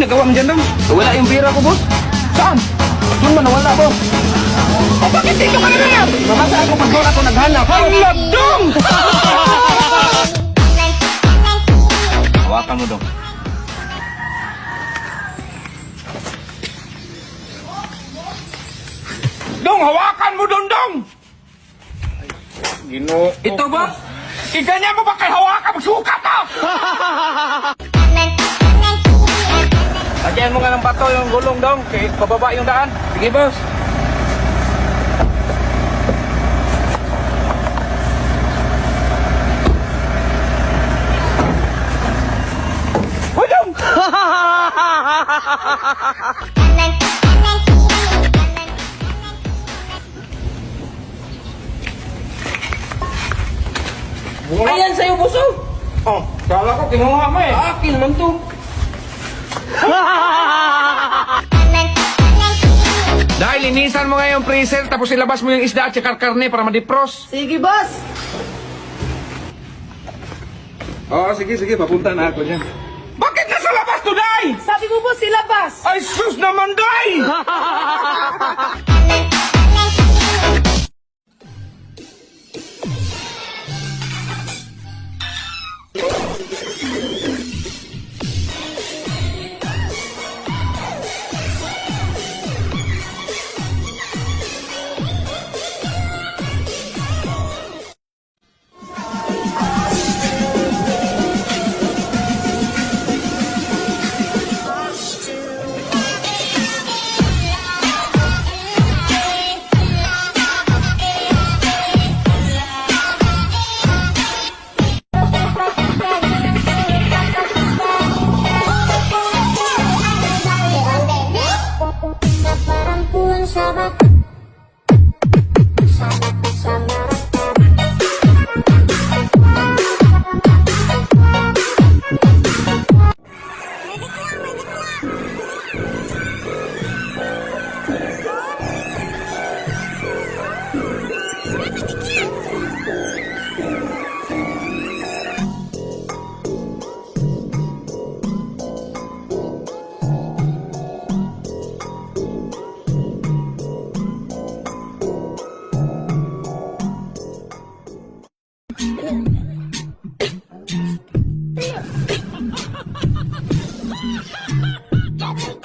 nagawa mo dyan, Dong? Wala yung pira ko, boss. Saan? Doon man, wala, boss. O bakit dito ka na yan? Mamasa ako pag doon ako naghanap. Hala, Dong! Hawakan mo, Dong. Dong, hawakan mo, Dong! Ginoo. Ito ba? Iganyan mo ba kay hawakan? Magsukat ka! Lagyan mo nga ng bato yung gulong, Dong. Kaya pababa yung daan. Sige, boss. Hoy, Dong! Ayan sa'yo, boss, oh. Oh, kala ko kinuha mo eh. Akin naman to. Dahil linisan mo nga yung freezer, tapos ilabas mo yung isda at saka karne para madipros. Sige, boss. Oo, sige, papunta na ako dyan. Bakit nasa labas to, Day? Sabi mo, boss, silabas. Ay, sus naman, Day!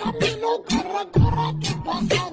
Camino, cara, cara, que pasa.